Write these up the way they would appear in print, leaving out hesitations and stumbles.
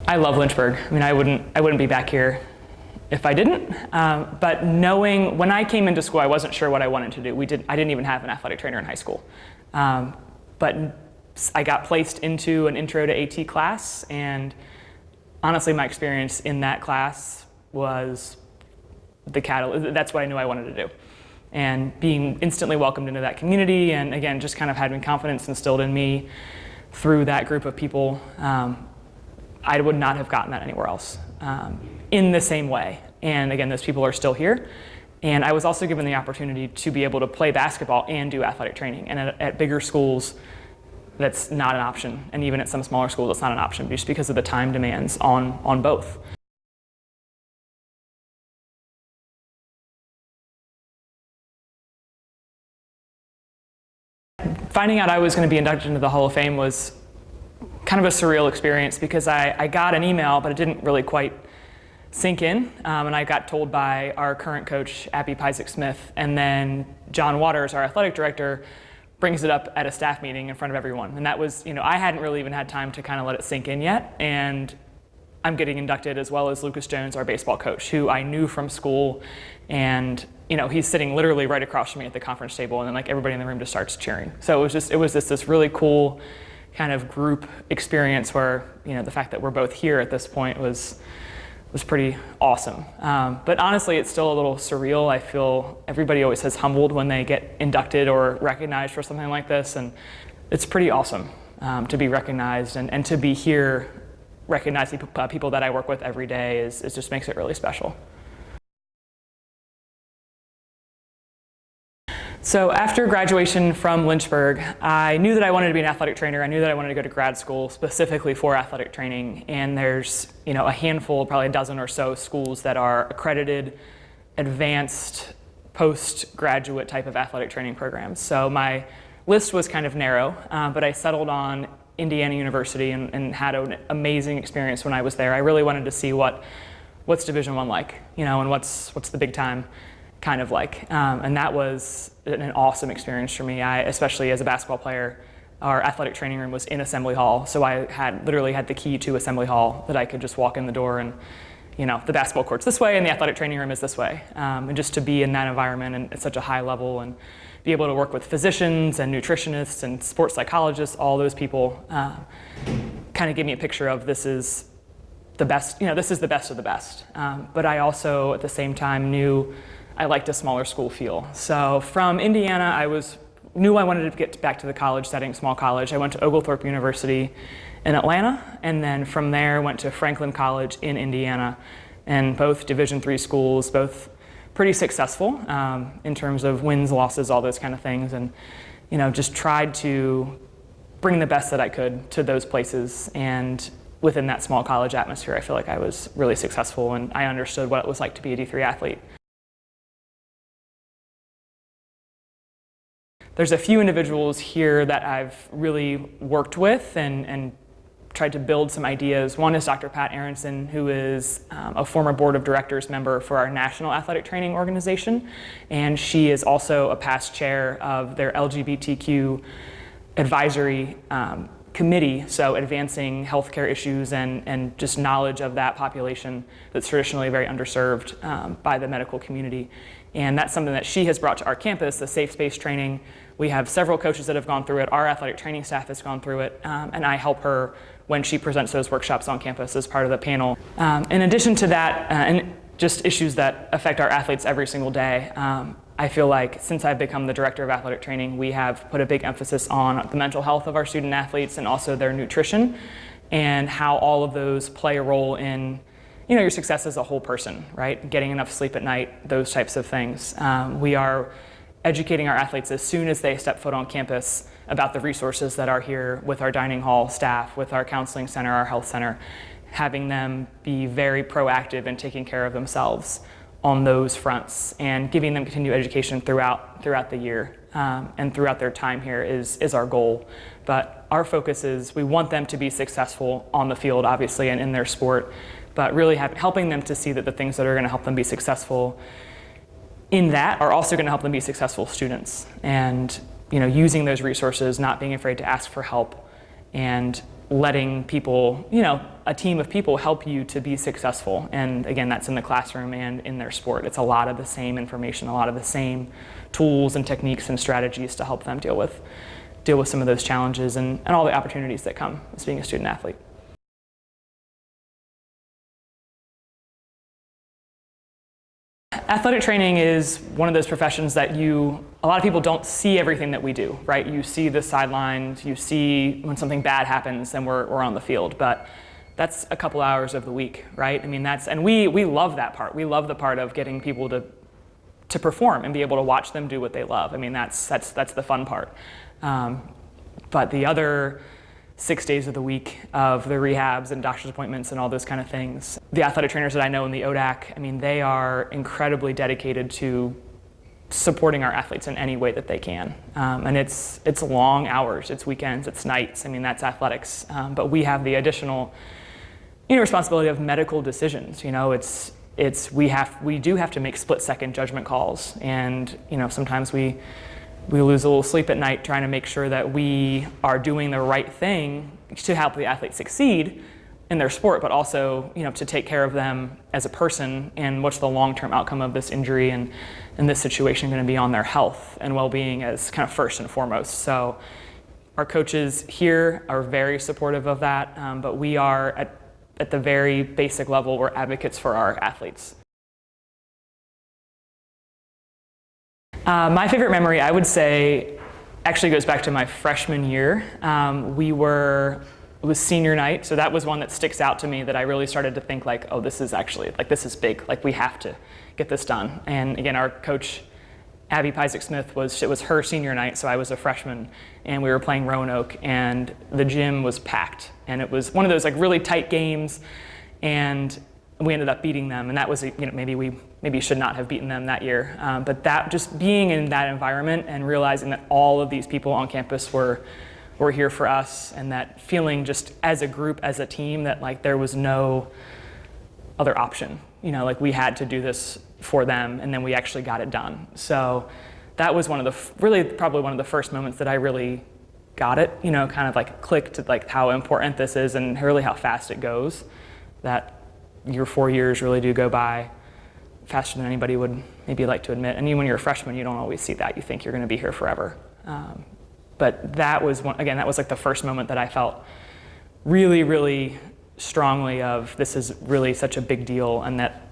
I love Lynchburg. I mean, I wouldn't be back here if I didn't. But knowing, when I came into school, I wasn't sure what I wanted to do. I didn't even have an athletic trainer in high school. But I got placed into an intro to AT class, and honestly, my experience in that class was the catalyst. That's what I knew I wanted to do. And being instantly welcomed into that community, and again, just kind of having confidence instilled in me through that group of people, I would not have gotten that anywhere else in the same way. And again, those people are still here. And I was also given the opportunity to be able to play basketball and do athletic training. And at bigger schools, that's not an option. And even at some smaller schools, it's not an option just because of the time demands on both. Finding out I was going to be inducted into the Hall of Fame was kind of a surreal experience because I got an email, but it didn't really quite sink in. And I got told by our current coach, Abby Pisek-Smith, and then John Waters, our athletic director, brings it up at a staff meeting in front of everyone. And that was, I hadn't really even had time to kind of let it sink in yet. And I'm getting inducted, as well as Lucas Jones, our baseball coach, who I knew from school. And he's sitting literally right across from me at the conference table, and then like everybody in the room just starts cheering. So it was this really cool kind of group experience where the fact that we're both here at this point was pretty awesome. But honestly, it's still a little surreal. I feel everybody always says humbled when they get inducted or recognized for something like this, and it's pretty awesome to be recognized and to be here recognizing people that I work with every day is just makes it really special. So after graduation from Lynchburg, I knew that I wanted to be an athletic trainer. I knew that I wanted to go to grad school specifically for athletic training. And there's a handful, probably a dozen or so schools that are accredited, advanced, postgraduate type of athletic training programs. So my list was kind of narrow, but I settled on Indiana University and had an amazing experience when I was there. I really wanted to see what's Division I like, and what's the big time kind of like. And that was an awesome experience for me. Especially as a basketball player, our athletic training room was in Assembly Hall. So I literally had the key to Assembly Hall that I could just walk in the door and, the basketball court's this way and the athletic training room is this way. And just to be in that environment and at such a high level and be able to work with physicians and nutritionists and sports psychologists, all those people kind of gave me a picture of this is the best, this is the best of the best. But I also at the same time knew I liked a smaller school feel. So from Indiana, I knew I wanted to get back to the college setting, small college. I went to Oglethorpe University in Atlanta, and then from there went to Franklin College in Indiana, and both Division III schools, both pretty successful in terms of wins, losses, all those kind of things, and just tried to bring the best that I could to those places. And within that small college atmosphere, I feel like I was really successful, and I understood what it was like to be a D3 athlete. There's a few individuals here that I've really worked with and tried to build some ideas. One is Dr. Pat Aronson, who is a former board of directors member for our National Athletic Training Organization, and she is also a past chair of their LGBTQ advisory committee, so advancing healthcare issues and just knowledge of that population that's traditionally very underserved by the medical community. And that's something that she has brought to our campus, the safe space training. We have several coaches that have gone through it. Our athletic training staff has gone through it, and I help her when she presents those workshops on campus as part of the panel. In addition to that, and just issues that affect our athletes every single day, I feel like since I've become the director of athletic training, we have put a big emphasis on the mental health of our student athletes and also their nutrition and how all of those play a role in your success as a whole person, right? Getting enough sleep at night, those types of things. We are educating our athletes as soon as they step foot on campus about the resources that are here with our dining hall staff, with our counseling center, our health center, having them be very proactive in taking care of themselves on those fronts and giving them continued education throughout the year and throughout their time here is our goal. But our focus is we want them to be successful on the field, obviously, and in their sport, but really helping them to see that the things that are going to help them be successful in that are also going to help them be successful students. And using those resources, not being afraid to ask for help, and letting people, a team of people help you to be successful. And again, that's in the classroom and in their sport. It's a lot of the same information, a lot of the same tools and techniques and strategies to help them deal with some of those challenges and all the opportunities that come as being a student athlete. Athletic training is one of those professions that a lot of people don't see everything that we do, right? You see the sidelines, you see when something bad happens and we're on the field, but that's a couple hours of the week, right? I mean, and we love that part. We love the part of getting people to perform and be able to watch them do what they love. I mean, that's the fun part. But the other 6 days of the week of the rehabs and doctor's appointments and all those kind of things. The athletic trainers that I know in the ODAC, I mean, they are incredibly dedicated to supporting our athletes in any way that they can. And it's long hours, it's weekends, it's nights. I mean, that's athletics. But we have the additional responsibility of medical decisions. We do have to make split-second judgment calls. And sometimes we lose a little sleep at night trying to make sure that we are doing the right thing to help the athlete succeed in their sport, but also, to take care of them as a person and what's the long-term outcome of this injury and this situation going to be on their health and well-being as kind of first and foremost. So our coaches here are very supportive of that, but we are at the very basic level, we're advocates for our athletes. My favorite memory, I would say, actually goes back to my freshman year. It was senior night, so that was one that sticks out to me that I really started to think like, oh, this is big, like we have to get this done. And again, our coach, Abby Pisek-Smith, it was her senior night, so I was a freshman, and we were playing Roanoke, and the gym was packed. And it was one of those like really tight games, and we ended up beating them, and that was, maybe we should not have beaten them that year. But that just being in that environment and realizing that all of these people on campus were here for us, and that feeling just as a group, as a team, that like there was no other option. Like we had to do this for them, and then we actually got it done. So that was probably one of the first moments that I really got it, kind of like clicked at like how important this is and really how fast it goes. That your 4 years really do go by faster than anybody would maybe like to admit. And even when you're a freshman, you don't always see that. You think you're going to be here forever. But that was that was like the first moment that I felt really, really strongly of this is really such a big deal, and that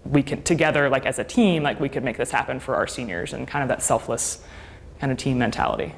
we can together, like as a team, like we could make this happen for our seniors, and kind of that selfless kind of team mentality.